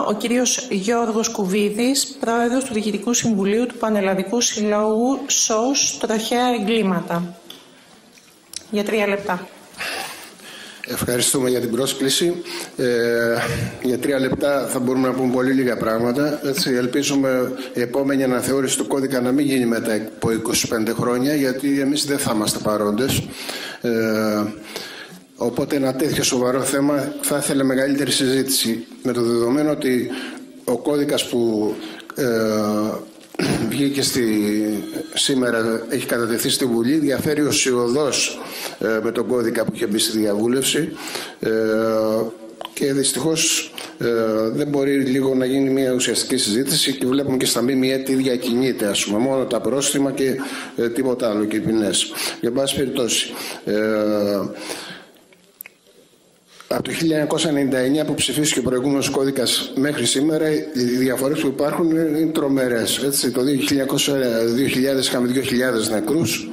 Ο κύριος Γιώργος Κουβίδης, πρόεδρος του Διοικητικού Συμβουλίου του Πανελλαδικού Συλλόγου ΣΟΣ Τροχαία Εγκλήματα. Για 3 λεπτά. Ευχαριστούμε για την πρόσκληση. Για 3 λεπτά θα μπορούμε να πούμε πολύ λίγα πράγματα. Έτσι, ελπίζουμε η επόμενη αναθεώρηση του κώδικα να μην γίνει μετά από 25 χρόνια, γιατί εμείς δεν θα είμαστε παρόντες. Οπότε ένα τέτοιο σοβαρό θέμα θα ήθελε μεγαλύτερη συζήτηση, με το δεδομένο ότι ο κώδικας που βγήκε σήμερα, έχει κατατεθεί στη Βουλή, διαφέρει ουσιωδώς με τον κώδικα που είχε μπει στη διαβούλευση και δυστυχώς δεν μπορεί λίγο να γίνει μια ουσιαστική συζήτηση, και βλέπουμε και στα ΜΜΕ τι διακινείται, ας πούμε, μόνο τα πρόστιμα και τίποτα άλλο, και οι ποινές. Για πάση περιπτώσει, από το 1999 που ψηφίστηκε ο προηγούμενος κώδικας μέχρι σήμερα, οι διαφορές που υπάρχουν είναι τρομερές. Έτσι, το 2000 είχαμε 2.000 νεκρούς,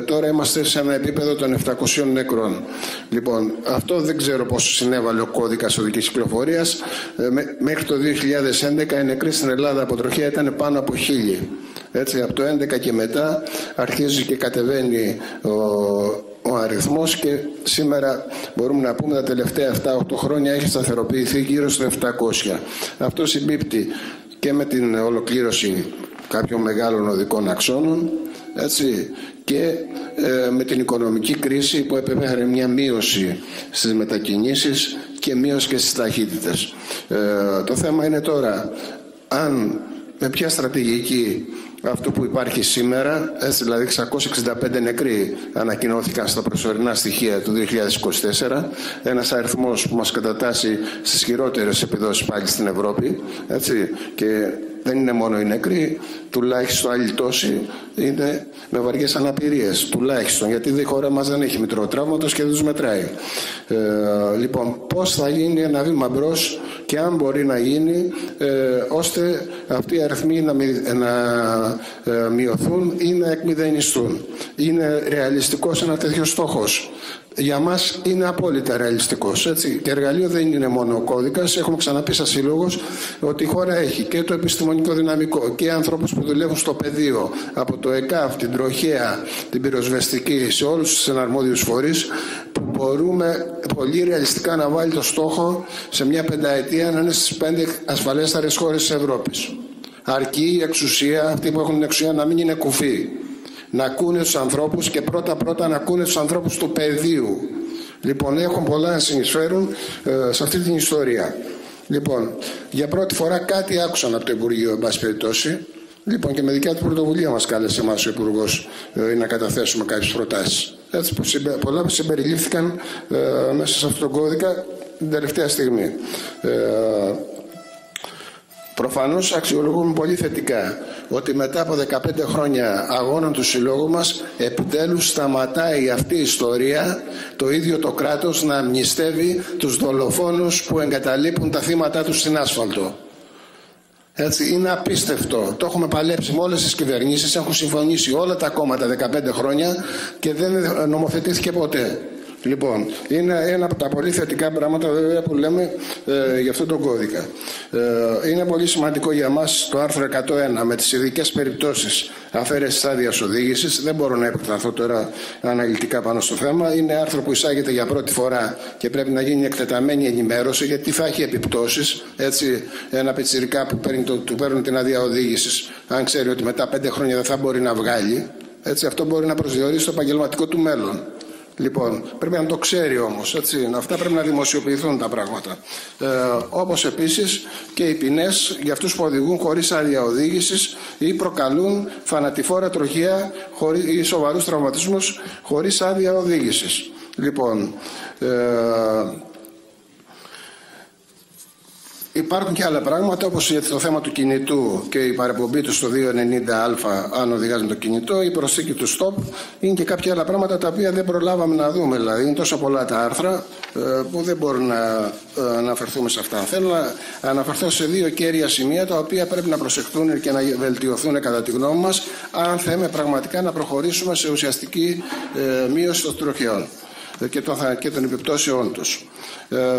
τώρα είμαστε σε ένα επίπεδο των 700 νεκρών. Λοιπόν, αυτό δεν ξέρω πόσο συνέβαλε ο κώδικας οδικής κυκλοφορίας. Μέχρι το 2011 οι νεκροί στην Ελλάδα από τροχαία ήταν πάνω από 1.000. Έτσι, από το 2011 και μετά αρχίζει και κατεβαίνει ο αριθμός, και σήμερα μπορούμε να πούμε τα τελευταία 7-8 χρόνια έχει σταθεροποιηθεί γύρω στο 700. Αυτό συμπίπτει και με την ολοκλήρωση κάποιων μεγάλων οδικών αξώνων, έτσι, και με την οικονομική κρίση που επέφερε μια μείωση στις μετακινήσεις και μείωση και στις ταχύτητες. Το θέμα είναι τώρα με ποια στρατηγική αυτό που υπάρχει σήμερα, έτσι, δηλαδή 665 νεκροί ανακοινώθηκαν στα προσωρινά στοιχεία του 2024, ένας αριθμός που μας κατατάσσει στις χειρότερες επιδόσεις πάλι στην Ευρώπη, έτσι, και δεν είναι μόνο οι νεκροί, τουλάχιστον άλλοι τόσοι είναι με βαριές αναπηρίες, τουλάχιστον, γιατί η χώρα μας δεν έχει μητρό τραύματος και δεν τους μετράει. Λοιπόν, πώς θα γίνει ένα βήμα μπρος, και αν μπορεί να γίνει, ώστε αυτοί οι αριθμοί να μειωθούν ή να εκμηδενιστούν. Είναι ρεαλιστικός ένα τέτοιο στόχος? Για μας είναι απόλυτα ρεαλιστικός, έτσι. Και εργαλείο δεν είναι μόνο ο κώδικας. Έχουμε ξαναπεί σαν σύλλογος ότι η χώρα έχει και το επιστημονικό δυναμικό και ανθρώπους που δουλεύουν στο πεδίο, από το ΕΚΑΒ, την τροχαία, την πυροσβεστική, σε όλους τους εναρμόδιους φορείς, που μπορούμε πολύ ρεαλιστικά να βάλει το στόχο σε μια πενταετία να είναι στις 5 ασφαλέστερες χώρες της Ευρώπης. Αρκεί η εξουσία, αυτοί που έχουν την εξουσία, να μην είναι κουφοί. Να ακούνε τους ανθρώπους, και πρώτα να ακούνε τους ανθρώπους του πεδίου. Λοιπόν, έχουν πολλά να συνεισφέρουν σε αυτή την ιστορία. Λοιπόν, για πρώτη φορά κάτι άκουσαν από το Υπουργείο, εν πάση περιπτώσει. Λοιπόν, και με δικιά του πρωτοβουλία μας κάλεσε εμάς ο Υπουργός να καταθέσουμε κάποιες προτάσεις. Έτσι, πολλά συμπεριλήφθηκαν μέσα σε αυτόν τον κώδικα την τελευταία στιγμή. Προφανώς αξιολογούμε πολύ θετικά ότι μετά από 15 χρόνια αγώνων του συλλόγου μας, επιτέλους σταματάει αυτή η ιστορία, το ίδιο το κράτος να αμνηστεύει τους δολοφόνους που εγκαταλείπουν τα θύματα τους στην άσφαλτο. Έτσι, είναι απίστευτο. Το έχουμε παλέψει με όλες τις κυβερνήσεις, έχουν συμφωνήσει όλα τα κόμματα 15 χρόνια και δεν νομοθετήθηκε ποτέ. Λοιπόν, είναι ένα από τα πολύ θετικά πράγματα βέβαια που λέμε για αυτόν τον κώδικα. Είναι πολύ σημαντικό για μας το άρθρο 101 με τις ειδικές περιπτώσεις αφαίρεσης άδειας οδήγησης. Δεν μπορώ να επεκταθώ τώρα αναλυτικά πάνω στο θέμα. Είναι άρθρο που εισάγεται για πρώτη φορά και πρέπει να γίνει εκτεταμένη ενημέρωση, γιατί θα έχει επιπτώσεις. Έτσι, ένα πιτσιρικά που του παίρνουν την άδεια οδήγησης, αν ξέρει ότι μετά 5 χρόνια δεν θα μπορεί να βγάλει, έτσι, αυτό μπορεί να προσδιορίσει το επαγγελματικό του μέλλον. Λοιπόν, πρέπει να το ξέρει όμως, έτσι. Αυτά πρέπει να δημοσιοποιηθούν τα πράγματα. Όπως επίσης και οι ποινές για αυτούς που οδηγούν χωρίς άδεια οδήγησης ή προκαλούν θανατηφόρα τροχαία ή σοβαρούς τραυματισμούς χωρίς άδεια οδήγησης. Λοιπόν, υπάρχουν και άλλα πράγματα, όπως το θέμα του κινητού και η παραπομπή του στο 290α αν οδηγάζει με το κινητό, η προσθήκη του stop. Είναι και κάποια άλλα πράγματα τα οποία δεν προλάβαμε να δούμε. Δηλαδή, είναι τόσο πολλά τα άρθρα που δεν μπορούμε να αναφερθούμε σε αυτά. Θέλω να αναφερθώ σε 2 κέρια σημεία τα οποία πρέπει να προσεχθούν και να βελτιωθούν κατά τη γνώμη μας, αν θέλουμε πραγματικά να προχωρήσουμε σε ουσιαστική μείωση των τροχαίων. και των επιπτώσεών τους.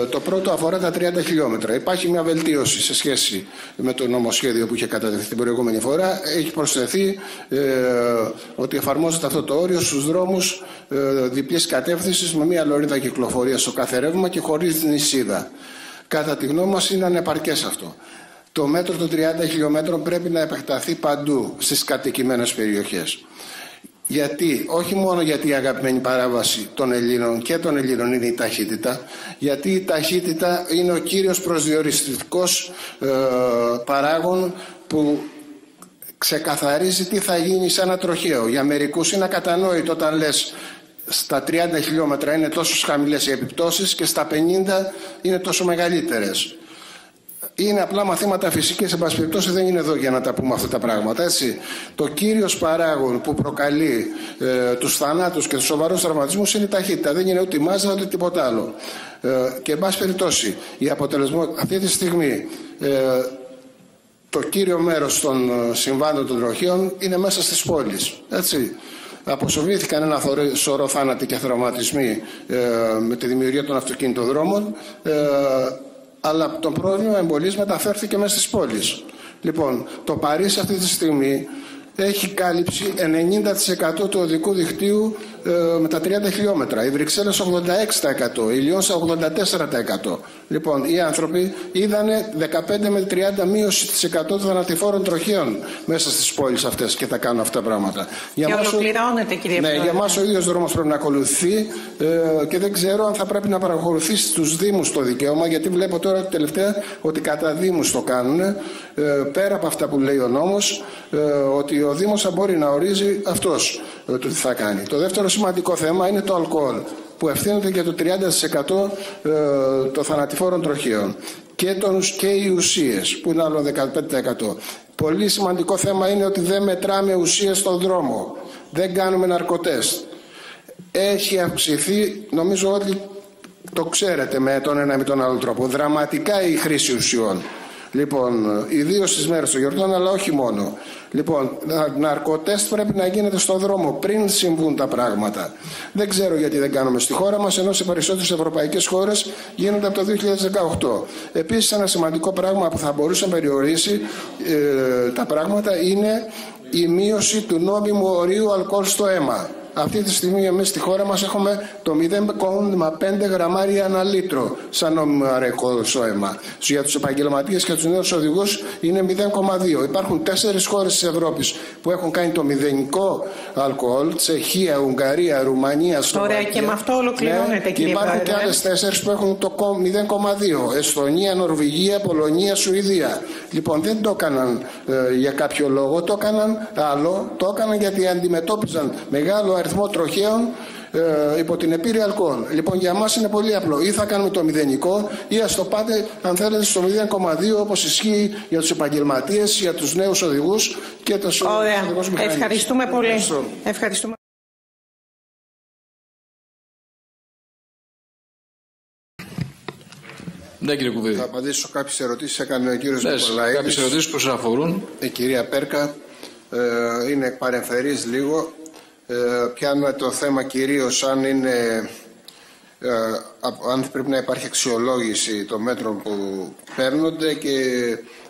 Το πρώτο αφορά τα 30 χιλιόμετρα. Υπάρχει μια βελτίωση σε σχέση με το νομοσχέδιο που είχε κατατεθεί την προηγούμενη φορά. Έχει προσθεθεί ότι εφαρμόζεται αυτό το όριο στους δρόμους διπλής κατεύθυνσης με μια λωρίδα κυκλοφορίας στο κάθε ρεύμα και χωρίς νησίδα. Κατά τη γνώμη μας είναι ανεπαρκές αυτό. Το μέτρο των 30 χιλιόμετρων πρέπει να επεκταθεί παντού στις κατοικημένες περιοχές. Γιατί, όχι μόνο γιατί η αγαπημένη παράβαση των Ελλήνων και των Ελλήνων είναι η ταχύτητα, γιατί η ταχύτητα είναι ο κύριος προσδιοριστικός παράγων που ξεκαθαρίζει τι θα γίνει σε ένα τροχαίο. Για μερικούς είναι ακατανόητο όταν λες στα 30 χιλιόμετρα είναι τόσο χαμηλές οι επιπτώσεις και στα 50 είναι τόσο μεγαλύτερες. Είναι απλά μαθήματα φυσικής, εν πάση περιπτώσει δεν είναι εδώ για να τα πούμε αυτά τα πράγματα. Έτσι. Το κύριος παράγον που προκαλεί τους θανάτους και τους σοβαρούς τραυματισμούς είναι η ταχύτητα. Δεν είναι ούτε η μάζα ούτε τίποτα άλλο. Και εν πάση περιπτώσει, αυτή τη στιγμή το κύριο μέρος των συμβάντων των τροχαίων είναι μέσα στις πόλεις. Έτσι. Αποσοβήθηκαν ένα σωρό θάνατοι και τραυματισμοί με τη δημιουργία των αυτοκινητοδρόμων. Αλλά το πρόβλημα εμπολής μεταφέρθηκε μέσα στις πόλεις. Λοιπόν, το Παρίσι αυτή τη στιγμή έχει κάλυψη 90% του οδικού δικτύου με τα 30 χιλιόμετρα. Οι Βρυξέλλες 86%, η Λιόν 84%. Λοιπόν, οι άνθρωποι είδανε 15 με 30 μείωση της 100 των θανατηφόρων τροχαίων μέσα στις πόλεις αυτές και τα κάνουν αυτά τα πράγματα. Και ολοκληρώνεται, κύριε Πρόεδρε. Ναι, για μας ο ίδιος δρόμος πρέπει να ακολουθεί και δεν ξέρω αν θα πρέπει να παρακολουθήσει στους Δήμους το δικαίωμα, γιατί βλέπω τώρα τελευταία ότι κατά Δήμους το κάνουν, πέρα από αυτά που λέει ο νόμος, ότι ο Δήμος θα μπορεί να ορίζει αυτός το τι θα κάνει. Το δεύτερο σημαντικό θέμα είναι το αλκοόλ, που ευθύνεται για το 30% των θανατηφόρων τροχαίων και οι ουσίες που είναι άλλο 15%. Πολύ σημαντικό θέμα είναι ότι δεν μετράμε ουσίες στον δρόμο, δεν κάνουμε ναρκοτέστ. Έχει αυξηθεί, νομίζω ότι το ξέρετε με τον ένα ή με τον άλλο τρόπο, δραματικά η χρήση ουσιών. Λοιπόν, ιδίως στις μέρες των γιορτών, αλλά όχι μόνο. Λοιπόν, ναρκοτέστ πρέπει να γίνεται στον δρόμο πριν συμβούν τα πράγματα. Δεν ξέρω γιατί δεν κάνουμε στη χώρα μας, ενώ σε περισσότερες ευρωπαϊκές χώρες γίνονται από το 2018. Επίσης, ένα σημαντικό πράγμα που θα μπορούσε να περιορίσει τα πράγματα είναι η μείωση του νόμιμου ορίου αλκοόλ στο αίμα. Αυτή τη στιγμή εμείς στη χώρα μας έχουμε το 0,5 γραμμάρια ανά λίτρο σαν νόμιμο αλκοόλ στο αίμα. Για τους επαγγελματίες και τους νέους οδηγούς είναι 0,2. Υπάρχουν 4 χώρες της Ευρώπης που έχουν κάνει το μηδενικό αλκοόλ. Τσεχία, Ουγγαρία, Ρουμανία, Σλοβακία. Ωραία, και με αυτό ολοκληρώνεται, κύριε Υπάρχουν Πρόεδρε. και άλλες 4 που έχουν το 0,2. Εσθονία, Νορβηγία, Πολωνία, Σουηδία. Λοιπόν, δεν το έκαναν για κάποιο λόγο, το έκαναν άλλο. Το έκαναν γιατί αντιμετώπιζαν μεγάλο αριθμό τροχαίων υπό την επίρρεια αλκοόλ. Λοιπόν, για μας είναι πολύ απλό. Ή θα κάνουμε το μηδενικό, ή ας το πάτε, αν θέλετε, στο 0,2, όπως ισχύει για τους επαγγελματίες, για τους νέους οδηγούς και τους οδηγούς μηχανής. Ευχαριστούμε πολύ. Ευχαριστούμε. Ναι, κύριε Κουβίδη. Θα απαντήσω κάποιες ερωτήσεις που έκανε ο κύριος Νικολαίδης. Κάποιες ερωτήσεις που σας αφορούν. Η κυρία Πέρκα είναι παρεμφερής λίγο. Πιάνουμε το θέμα κυρίως αν πρέπει να υπάρχει αξιολόγηση των μέτρων που παίρνονται και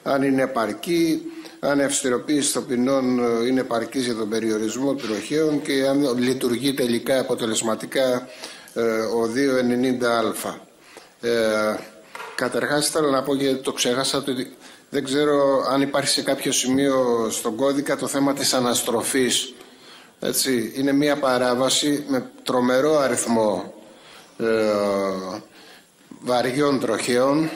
αν είναι επαρκή, αν η αυστηροποίηση των ποινών είναι επαρκής για τον περιορισμό των τροχαίων και αν λειτουργεί τελικά αποτελεσματικά ο 290α. Καταρχάς θέλω να πω, γιατί το ξέχασα, ότι δεν ξέρω αν υπάρχει σε κάποιο σημείο στον κώδικα το θέμα της αναστροφής. Έτσι, είναι μια παράβαση με τρομερό αριθμό βαριών τροχαίων,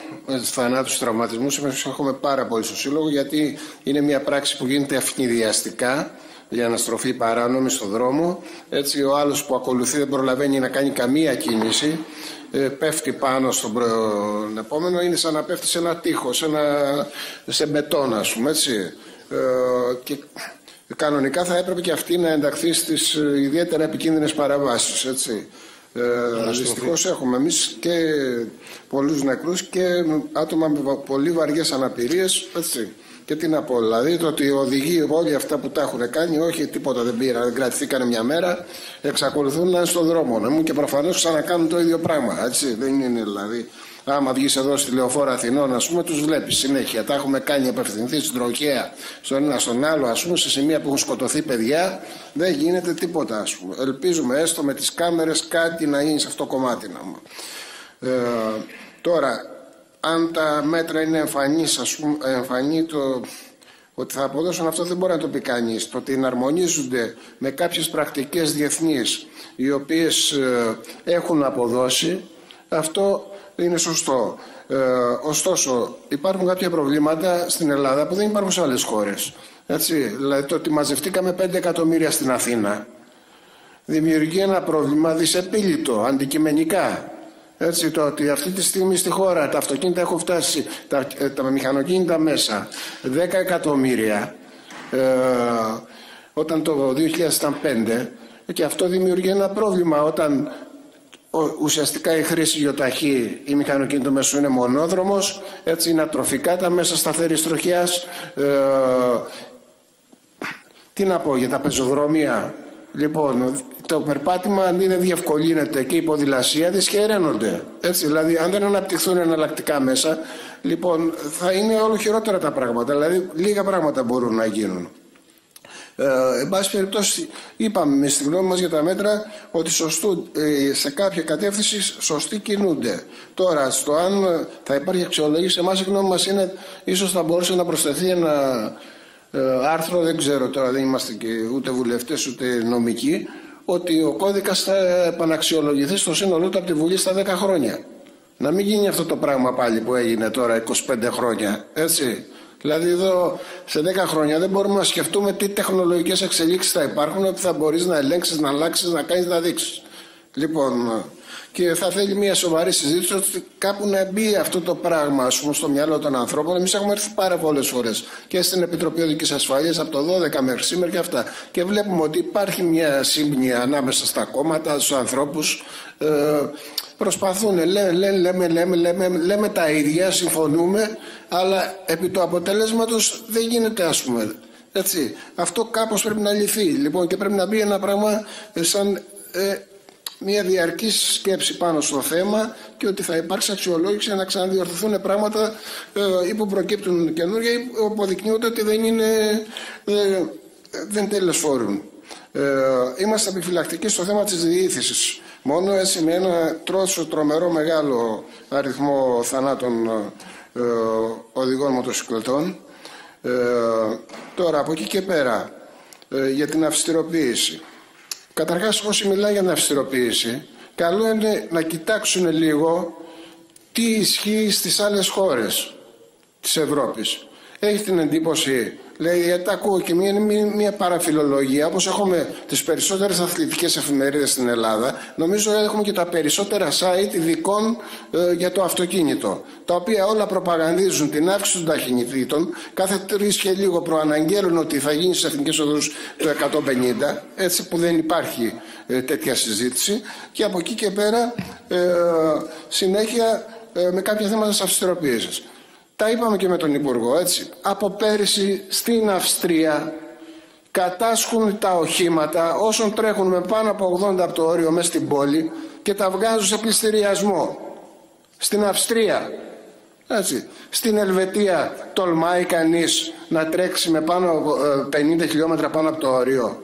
θανάτους, τραυματισμούς. Εμείς έχουμε πάρα πολύ στο Σύλλογο, γιατί είναι μια πράξη που γίνεται ευνηδιαστικά για αναστροφή παράνομη στον δρόμο. Έτσι, ο άλλος που ακολουθεί δεν προλαβαίνει να κάνει καμία κίνηση, πέφτει πάνω στον επόμενο, είναι σαν να πέφτει σε ένα τείχο, σε μπετόν, ας πούμε, έτσι. Και κανονικά θα έπρεπε και αυτή να ενταχθεί στις ιδιαίτερα επικίνδυνες παραβάσεις, έτσι. Δυστυχώς έχουμε εμείς και πολλούς νεκρούς και άτομα με πολύ βαριές αναπηρίες, έτσι. Και τι να πω, δηλαδή το ότι οδηγεί όλοι αυτά που τα έχουν κάνει, όχι τίποτα δεν πήραν, δεν κρατηθήκανε μια μέρα, εξακολουθούν να είναι στον δρόμο. Να μου και προφανώς ξανακάνουν το ίδιο πράγμα. Έτσι, δεν είναι δηλαδή. Άμα βγεις εδώ στη Λεωφόρο Αθηνών, ας πούμε, τους βλέπεις συνέχεια. Τα έχουμε κάνει απευθυνθεί στην τροχέα, στον ένα στον άλλο, ας πούμε, σε σημεία που έχουν σκοτωθεί παιδιά, δεν γίνεται τίποτα, ας πούμε. Ελπίζουμε έστω με τις κάμερες κάτι να γίνει σε αυτό το κομμάτι. Τώρα, αν τα μέτρα είναι εμφανής, ας πούμε, εμφανή το ότι θα αποδώσουν, αυτό δεν μπορεί να το πει κανείς. Το ότι εναρμονίζονται με κάποιες πρακτικές διεθνείς οι οποίες έχουν αποδώσει, αυτό είναι σωστό. Ωστόσο, υπάρχουν κάποια προβλήματα στην Ελλάδα που δεν υπάρχουν σε άλλες χώρες. Έτσι, δηλαδή το ότι μαζευτήκαμε 5 εκατομμύρια στην Αθήνα δημιουργεί ένα πρόβλημα δυσεπίλητο, αντικειμενικά. Έτσι, το ότι αυτή τη στιγμή στη χώρα τα αυτοκίνητα έχουν φτάσει, τα μηχανοκίνητα μέσα 10 εκατομμύρια, όταν το 2000 ήταν 5, και αυτό δημιουργεί ένα πρόβλημα όταν ουσιαστικά η χρήση γιοταχή ή μηχανοκίνητο μέσο είναι μονόδρομος, έτσι είναι ατροφικά τα μέσα σταθερής τροχιάς. Τι να πω για τα πεζοδρόμια. Λοιπόν, το περπάτημα αντί να διευκολύνεται και η ποδηλασία δυσχεραίνονται. Έτσι, δηλαδή αν δεν αναπτυχθούν εναλλακτικά μέσα, λοιπόν θα είναι όλο χειρότερα τα πράγματα. Δηλαδή λίγα πράγματα μπορούν να γίνουν. Εν πάση περιπτώσει, είπαμε με στη γνώμη μας για τα μέτρα ότι σε κάποια κατεύθυνση σωστοί κινούνται. Τώρα, στο αν θα υπάρχει αξιολόγηση, εμάς η γνώμη μας είναι ίσως θα μπορούσε να προσθεθεί ένα άρθρο, δεν ξέρω τώρα, δεν είμαστε και ούτε βουλευτές ούτε νομικοί, ότι ο κώδικας θα επαναξιολογηθεί στο σύνολό του από τη Βουλή στα 10 χρόνια. Να μην γίνει αυτό το πράγμα πάλι που έγινε τώρα 25 χρόνια, έτσι. Δηλαδή εδώ σε 10 χρόνια δεν μπορούμε να σκεφτούμε τι τεχνολογικές εξελίξεις θα υπάρχουν, ότι θα μπορείς να ελέγξεις, να αλλάξεις, να κάνεις, να δείξεις. Λοιπόν, και θα θέλει μια σοβαρή συζήτηση ότι κάπου να μπει αυτό το πράγμα, ας πούμε, στο μυαλό των ανθρώπων. Εμείς έχουμε έρθει πάρα πολλές φορές και στην Επιτροπή Οδικής Ασφαλείας από το 12 μέχρι σήμερα και αυτά. Και βλέπουμε ότι υπάρχει μια σύμπνοια ανάμεσα στα κόμματα, στους ανθρώπους. Προσπαθούν, λέμε τα ίδια, συμφωνούμε, αλλά επί του αποτελέσματος δεν γίνεται, ας πούμε. Έτσι. Αυτό κάπως πρέπει να λυθεί. Λοιπόν, και πρέπει να μπει ένα πράγμα σαν μια διαρκή σκέψη πάνω στο θέμα και ότι θα υπάρξει αξιολόγηση να ξαναδιορθωθούν πράγματα ή που προκύπτουν καινούργια ή που αποδεικνύονται ότι δεν τελεσφόρουν. Είμαστε επιφυλακτικοί στο θέμα της διήθησης. Μόνο έτσι με ένα τρομερό μεγάλο αριθμό θανάτων οδηγών μοτοσυκλετών. Τώρα από εκεί και πέρα για την αυστηροποίηση. Καταρχάς όσοι μιλάνε για την αυστηροποίηση, καλό είναι να κοιτάξουν λίγο τι ισχύει στις άλλες χώρες της Ευρώπης. Έχει την εντύπωση, λέει, γιατί ακούω και μια παραφιλολογία, όπως έχουμε τις περισσότερες αθλητικές εφημερίδες στην Ελλάδα, νομίζω έχουμε και τα περισσότερα site ειδικών για το αυτοκίνητο, τα οποία όλα προπαγανδίζουν την αύξηση των ταχυτήτων, κάθε 3 και λίγο προαναγγέλουν ότι θα γίνει στις εθνικές οδούς το 150, έτσι που δεν υπάρχει τέτοια συζήτηση, και από εκεί και πέρα συνέχεια με κάποια θέματα της αυστηροποίησης. Τα είπαμε και με τον Υπουργό, έτσι. Από πέρυσι στην Αυστρία κατάσχουν τα οχήματα όσων τρέχουν με πάνω από 80 από το όριο μέσα στην πόλη και τα βγάζουν σε πληστηριασμό. Στην Αυστρία. Έτσι. Στην Ελβετία τολμάει κανείς να τρέξει με πάνω από 50 χιλιόμετρα πάνω από το όριο.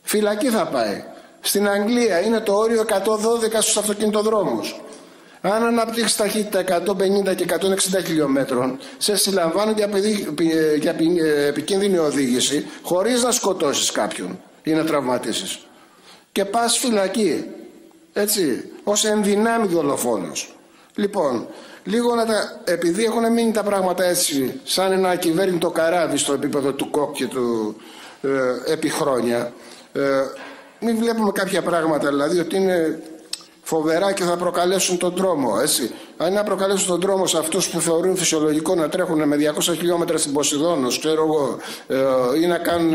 Φυλακή θα πάει. Στην Αγγλία είναι το όριο 112 στους αυτοκινητοδρόμους. Αν αναπτύξεις ταχύτητα 150 και 160 χιλιόμετρων, σε συλλαμβάνουν για επικίνδυνη οδήγηση χωρίς να σκοτώσεις κάποιον ή να τραυματίσεις. Και πας φυλακή, έτσι, ως ενδυνάμει δολοφόνος. Λοιπόν, λίγο επειδή έχουν μείνει τα πράγματα έτσι, σαν ένα ακυβέρνητο καράβι στο επίπεδο του ΚΟΚ και του επί χρόνια, μην βλέπουμε κάποια πράγματα, δηλαδή ότι είναι φοβερά και θα προκαλέσουν τον τρόμο, έτσι. Αν να προκαλέσουν τον τρόμο σε αυτούς που θεωρούν φυσιολογικό να τρέχουν με 200 χιλιόμετρα στην Ποσειδώνος, ξέρω εγώ, ή να κάνουν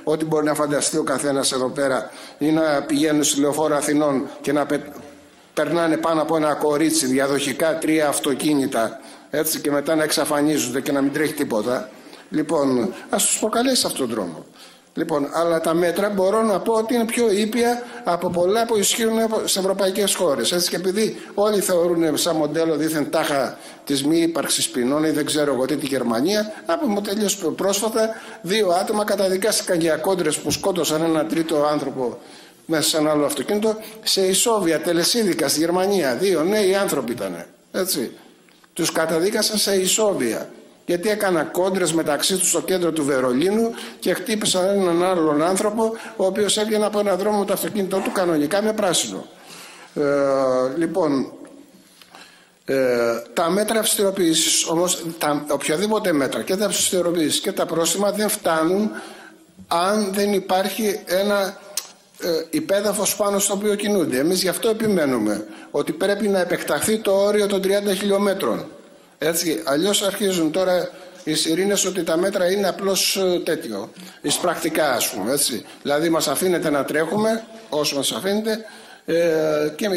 ό,τι μπορεί να φανταστεί ο καθένας εδώ πέρα, ή να πηγαίνουν στη Λεωφόρο Αθηνών και να περνάνε πάνω από ένα κορίτσι διαδοχικά 3 αυτοκίνητα, έτσι, και μετά να εξαφανίζονται και να μην τρέχει τίποτα. Λοιπόν, ας τους προκαλέσει αυτόν τον δρόμο. Λοιπόν, αλλά τα μέτρα μπορώ να πω ότι είναι πιο ήπια από πολλά που ισχύουν σε ευρωπαϊκές χώρες. Έτσι, και επειδή όλοι θεωρούν σαν μοντέλο δήθεν τάχα της μη ύπαρξης ποινών ή δεν ξέρω εγώ τι τη Γερμανία, από τελείως πρόσφατα 2 άτομα καταδικάστηκαν για κόντρες που σκότωσαν ένα τρίτο άνθρωπο μέσα σε ένα άλλο αυτοκίνητο σε ισόβια τελεσίδικα στη Γερμανία. 2 νέοι άνθρωποι ήταν. Έτσι. Τους καταδίκασαν σε ισόβια. Γιατί έκαναν κόντρες μεταξύ τους στο κέντρο του Βερολίνου και χτύπησαν έναν άλλον άνθρωπο, ο οποίος έβγαινε από έναν δρόμο με το αυτοκίνητό του κανονικά με πράσινο. Λοιπόν, τα μέτρα αυστηροποίησης όμως, οποιαδήποτε μέτρα και τα αυστηροποίησης και τα πρόστιμα δεν φτάνουν αν δεν υπάρχει ένα υπέδαφος πάνω στο οποίο κινούνται. Εμείς γι' αυτό επιμένουμε ότι πρέπει να επεκταθεί το όριο των 30 χιλιόμετρων. Έτσι, αλλιώς αρχίζουν τώρα οι σιρήνες ότι τα μέτρα είναι απλώς τέτοιο, εισπρακτικά ας πούμε, έτσι. Δηλαδή μας αφήνεται να τρέχουμε όσο μας αφήνεται και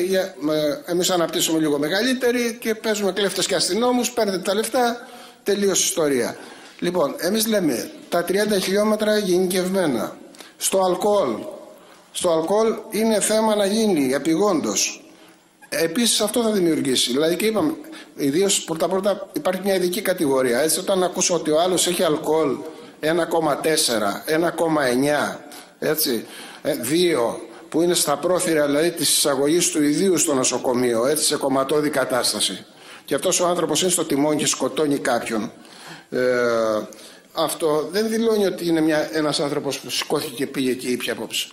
εμείς αναπτύσσουμε λίγο μεγαλύτεροι και παίζουμε κλέφτες και αστυνόμους, παίρνετε τα λεφτά, τελείως ιστορία. Λοιπόν, εμείς λέμε τα 30 χιλιόμετρα γενικευμένα. Στο αλκοόλ είναι θέμα να γίνει επειγόντως. Επίσης αυτό θα δημιουργήσει. Δηλαδή και είπαμε, ιδίως πρώτα υπάρχει μια ειδική κατηγορία. Έτσι, όταν ακούσω ότι ο άλλος έχει αλκοόλ 1,4, 1,9, έτσι, 2 που είναι στα πρόθυρα δηλαδή της εισαγωγής του ιδίου στο νοσοκομείο, έτσι, σε κομματώδη κατάσταση. Και αυτός ο άνθρωπος είναι στο τιμόνι και σκοτώνει κάποιον. Αυτό δεν δηλώνει ότι είναι ένας άνθρωπος που σηκώθηκε και πήγε και ήπια απόψε.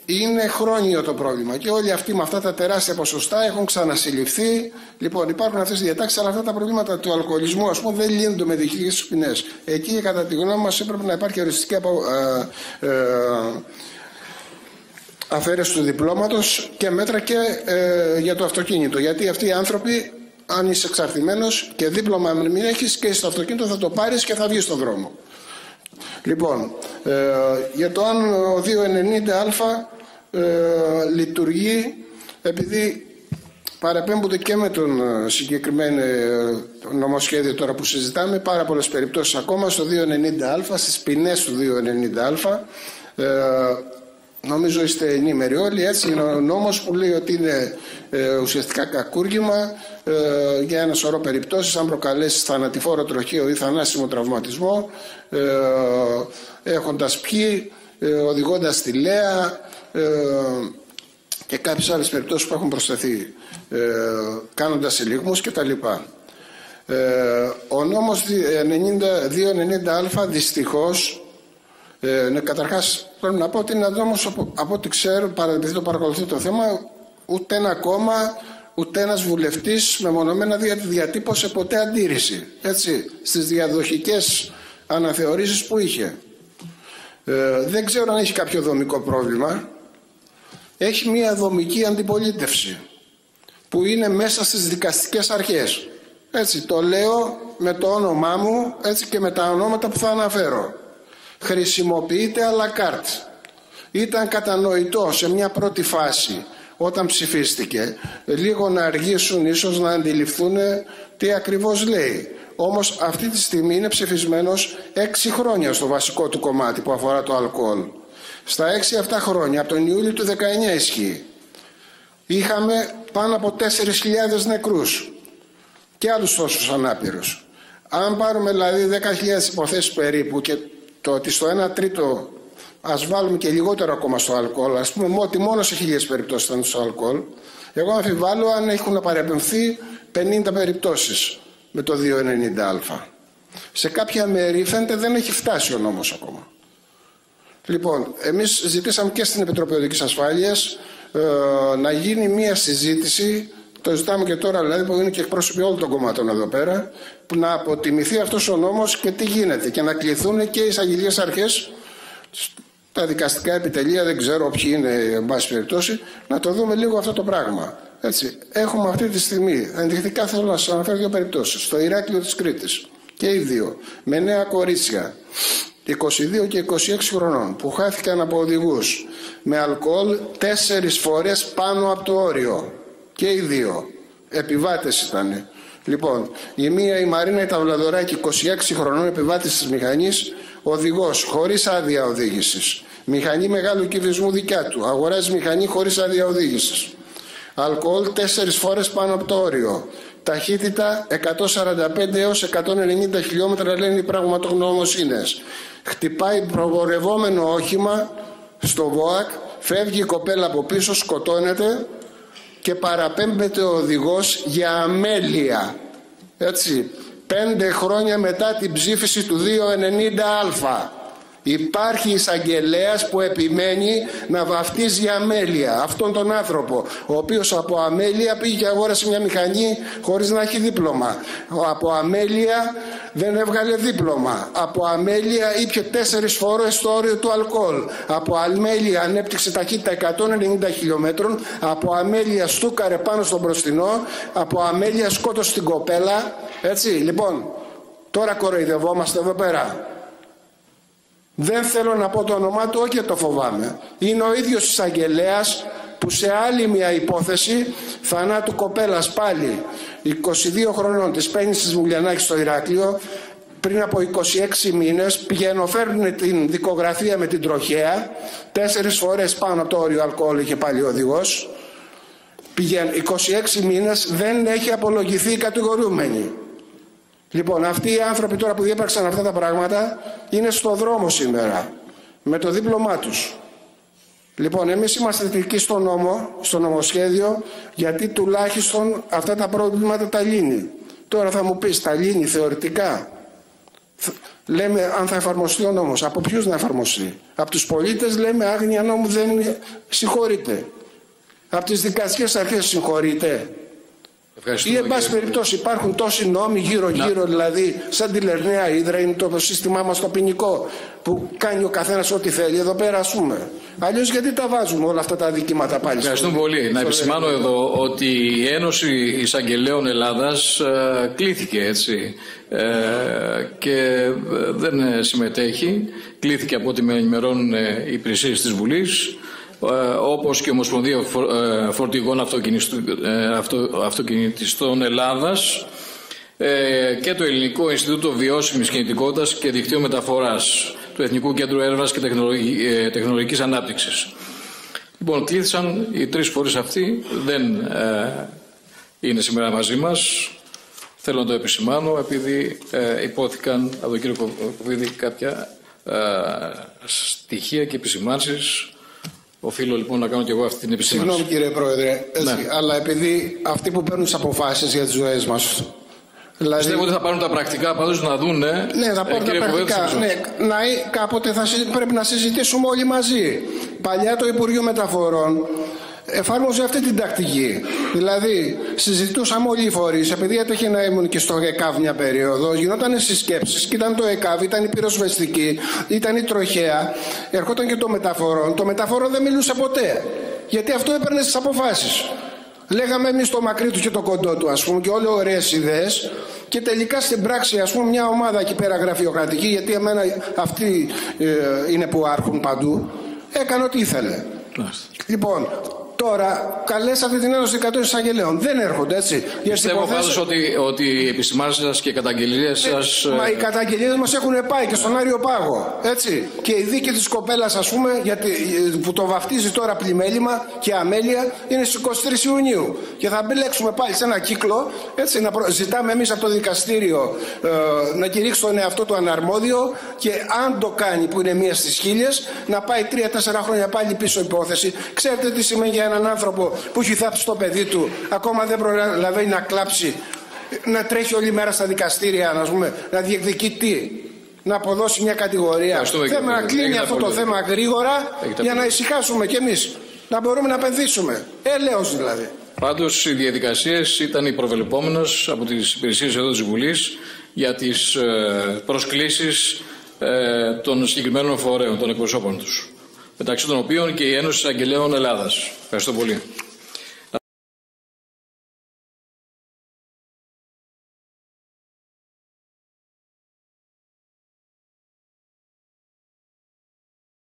Είναι χρόνιο το πρόβλημα και όλοι αυτοί με αυτά τα τεράστια ποσοστά έχουν ξανασυλληφθεί. Λοιπόν, υπάρχουν αυτές οι διατάξεις, αλλά αυτά τα προβλήματα του αλκοολισμού, ας πούμε, δεν λύνονται με διοικητικές ποινές. Εκεί, κατά τη γνώμη μας, έπρεπε να υπάρχει οριστική αφαίρεση του διπλώματος και μέτρα και για το αυτοκίνητο. Γιατί αυτοί οι άνθρωποι, αν είσαι εξαρτημένος και δίπλωμα μην έχεις και στο αυτοκίνητο, θα το πάρεις και θα βγεις στον δρόμο. Λοιπόν, για το αν ο 290α λειτουργεί, επειδή παραπέμπονται και με τον συγκεκριμένο νομοσχέδιο τώρα που συζητάμε, πάρα πολλές περιπτώσεις ακόμα στο 290α, στις ποινές του 290α, νομίζω είστε ενήμεροι όλοι, έτσι είναι ο νόμος που λέει ότι είναι ουσιαστικά κακούργημα για ένα σωρό περιπτώσεις, αν προκαλέσει θανατηφόρο τροχαίο ή θανάσιμο τραυματισμό, έχοντας πιει, οδηγώντας τη Λέα και κάποιες άλλες περιπτώσεις που έχουν προσθεθεί, κάνοντας ελιγμούς κτλ. Ο νόμος 290α δυστυχώς, καταρχάς πρέπει να πω ότι είναι νόμος, από ό,τι ξέρω, επειδή το παρακολουθεί το θέμα, ούτε ένα κόμμα, ούτε ένας βουλευτής μεμονωμένα διατύπωσε ποτέ αντίρρηση, έτσι, στις διαδοχικές αναθεωρήσεις που είχε. Δεν ξέρω αν έχει κάποιο δομικό πρόβλημα. Έχει μια δομική αντιπολίτευση που είναι μέσα στις δικαστικές αρχές. Έτσι, το λέω με το όνομά μου, έτσι, και με τα ονόματα που θα αναφέρω. Χρησιμοποιείται à la carte. Ήταν κατανοητό σε μια πρώτη φάση όταν ψηφίστηκε λίγο να αργήσουν ίσως να αντιληφθούν τι ακριβώς λέει. Όμως αυτή τη στιγμή είναι ψηφισμένος 6 χρόνια στο βασικό του κομμάτι που αφορά το αλκοόλ. Στα 6 αυτά χρόνια, από τον Ιούλιο του 19 ισχύει. Είχαμε πάνω από 4.000 νεκρούς και άλλους τόσους ανάπηρους. Αν πάρουμε δηλαδή 10.000 υποθέσεις περίπου και το ότι στο 1 τρίτο ας βάλουμε και λιγότερο ακόμα στο αλκοόλ, ας πούμε ότι μόνο σε 1.000 περιπτώσεις ήταν στο αλκοόλ, εγώ αμφιβάλλω αν έχουν παραπεμφθεί 50 περιπτώσεις με το 290α. Σε κάποια μέρη φαίνεται δεν έχει φτάσει ο νόμος ακόμα. Λοιπόν, εμείς ζητήσαμε και στην Επιτροπή Οδικής Ασφάλειας να γίνει μια συζήτηση, το ζητάμε και τώρα δηλαδή που είναι και εκπρόσωποι όλων των κομμάτων εδώ πέρα, που να αποτιμηθεί αυτός ο νόμος και τι γίνεται και να κληθούν και οι εισαγγελικές αρχές, τα δικαστικά επιτελεία, δεν ξέρω ποιοι είναι εν πάση περιπτώσει, να το δούμε λίγο αυτό το πράγμα. Έτσι, έχουμε αυτή τη στιγμή, ενδεικτικά θέλω να σας αναφέρω 2 περιπτώσεις. Στο Ηράκλειο της Κρήτης και οι 2, με νέα κορίτσια 22 και 26 χρονών που χάθηκαν από οδηγούς με αλκοόλ 4 φορές πάνω από το όριο, και οι 2 επιβάτες ήταν. Λοιπόν, η μία η Μαρίνα Ταυλαδωράκη, 26 χρονών, επιβάτης της μηχανής, οδηγός, χωρίς άδεια οδήγησης. Μηχανή μεγάλου κυβισμού δικιά του. Αγοράζει μηχανή χωρίς άδεια οδήγησης. Αλκοόλ 4 φορές πάνω από το όριο. Ταχύτητα 145 έως 190 χιλιόμετρα, λένε οι πραγματογνωμοσύνες. Χτυπάει προπορευόμενο όχημα στο ΒΟΑΚ, φεύγει η κοπέλα από πίσω, σκοτώνεται και παραπέμπεται ο οδηγός για αμέλεια. Έτσι, 5 χρόνια μετά την ψήφιση του 290α. Υπάρχει εισαγγελέας που επιμένει να βαφτίζει αμέλεια αυτόν τον άνθρωπο, ο οποίος από αμέλεια πήγε και αγόρασε μια μηχανή χωρίς να έχει δίπλωμα. Από αμέλεια δεν έβγαλε δίπλωμα. Από αμέλεια ήπιε 4 φορές το όριο του αλκοόλ. Από αμέλεια ανέπτυξε ταχύτητα 190 χιλιόμετρων. Από αμέλεια στούκαρε πάνω στον μπροστινό. Από αμέλεια σκότωσε την κοπέλα. Έτσι, λοιπόν, τώρα κοροϊδευόμαστε εδώ πέρα. Δεν θέλω να πω το όνομά του, όχι το φοβάμαι. Είναι ο ίδιος εισαγγελέας που σε άλλη μια υπόθεση θανάτου κοπέλας πάλι 22 χρονών, της παίρνει στις Μουλιανάκη στο Ηράκλειο, πριν από 26 μήνες πηγαίνουν την δικογραφία με την τροχέα, 4 φορές πάνω από το όριο αλκοόλ είχε πάλι ο οδηγός, 26 μήνες δεν έχει απολογηθεί η κατηγορούμενη. Λοιπόν, αυτοί οι άνθρωποι τώρα που διέπραξαν αυτά τα πράγματα είναι στο δρόμο σήμερα με το δίπλωμά τους. Λοιπόν, εμείς είμαστε θετικοί στο νόμο, στο νομοσχέδιο, γιατί τουλάχιστον αυτά τα προβλήματα τα λύνει. Τώρα θα μου πεις, τα λύνει θεωρητικά? Λέμε αν θα εφαρμοστεί ο νόμος. Από ποιους να εφαρμοστεί? Από τους πολίτες λέμε άγνοια νόμου δεν συγχωρείται. Από τις δικαστικές αρχές συγχωρείται? Ή εν πάση περιπτώσει υπάρχουν τόσοι νόμοι γύρω-γύρω, δηλαδή σαν τη Λερναία Ύδρα είναι το σύστημά μας το ποινικό, που κάνει ο καθένας ό,τι θέλει εδώ πέρα, ας πούμε. Αλλιώς γιατί τα βάζουμε όλα αυτά τα αδικήματα πάλι? Ευχαριστούμε πολύ. Να επισημάνω εδώ ότι η Ένωση Εισαγγελέων Ελλάδας κλήθηκε, έτσι, και δεν συμμετέχει. Κλήθηκε από ό,τι με ενημερώνουν οι υπηρεσίες της Βουλής, όπως και η Ομοσπονδία Φορτηγών Αυτοκινητιστών Ελλάδας και το Ελληνικό Ινστιτούτο Βιώσιμης Κινητικότητας και Δικτύου Μεταφοράς του Εθνικού Κέντρου Έρευνας και Τεχνολογικής Ανάπτυξης. Λοιπόν, κλήθησαν οι 3 φορείς αυτοί, δεν είναι σήμερα μαζί μας. Θέλω να το επισημάνω, επειδή υπόθηκαν από τον κύριο Κοβίδη κάποια στοιχεία και επισημάνσεις. Οφείλω λοιπόν να κάνω και εγώ αυτή την επισήμανση. Συγγνώμη κύριε Πρόεδρε, έτσι, ναι. Αλλά επειδή αυτοί που παίρνουν τις αποφάσεις για τις ζωές μας, δηλαδή... Πιστεύω ότι θα πάρουν τα πρακτικά πάντως να δουν. Ναι, θα πάρουν τα πρακτικά. Ναι, κάποτε πρέπει να συζητήσουμε όλοι μαζί. Παλιά το Υπουργείο Μεταφορών εφάρμοζε αυτή την τακτική. Δηλαδή, συζητούσαμε όλοι οι φορείς, επειδή έτυχε να ήμουν και στο ΕΚΑΒ μια περίοδο, γινόταν συσκέψεις και ήταν το ΕΚΑΒ, ήταν η πυροσβεστική, ήταν η τροχέα, ερχόταν και το μεταφορών. Το μεταφορών δεν μιλούσε ποτέ, γιατί αυτό έπαιρνε τις αποφάσεις. Λέγαμε εμείς το μακρύ του και το κοντό του, ας πούμε, και όλες ωραίες ιδέες. Και τελικά στην πράξη, ας πούμε, μια ομάδα εκεί πέρα γραφειοκρατική, γιατί εμένα αυτοί είναι που άρχουν παντού, έκανε ό,τι ήθελε. Λοιπόν, τώρα καλέσατε την Ένωση Δικαστών Εισαγγελέων. Δεν έρχονται, έτσι. Πιστεύω πάντως ότι οι επισημάνσεις σας και οι καταγγελίες σας... Μα οι καταγγελίες μας έχουν πάει και στον Άριο Πάγο, έτσι. Και η δίκη της κοπέλας, ας πούμε, που το βαφτίζει τώρα πλημέλημα και αμέλεια, είναι στις 23 Ιουνίου. Και θα μπλέξουμε πάλι σε ένα κύκλο, έτσι, ζητάμε εμείς από το δικαστήριο να κηρύξει τον εαυτό του αναρμόδιο και αν το κάνει, που είναι μία στις 1000, να πάει 3-4 χρόνια πάλι πίσω υπόθεση. Ξέρετε τι σημαίνει για έναν άνθρωπο που έχει θάψει το παιδί του, ακόμα δεν προλαβαίνει να κλάψει, να τρέχει όλη μέρα στα δικαστήρια, να διεκδικεί τι? Να αποδώσει μια κατηγορία. Θέλουμε να κλείνει αυτό το θέμα γρήγορα για να ησυχάσουμε κι εμείς, να μπορούμε να επενδύσουμε. Έλεος δηλαδή. Πάντως οι διαδικασίες ήταν οι προβλεπόμενες από τις υπηρεσίες εδώ της Βουλής για τις προσκλήσεις των συγκεκριμένων φορέων, των εκπροσώπων τους, μεταξύ των οποίων και η Ένωση Εισαγγελέων Ελλάδας. Ευχαριστώ πολύ.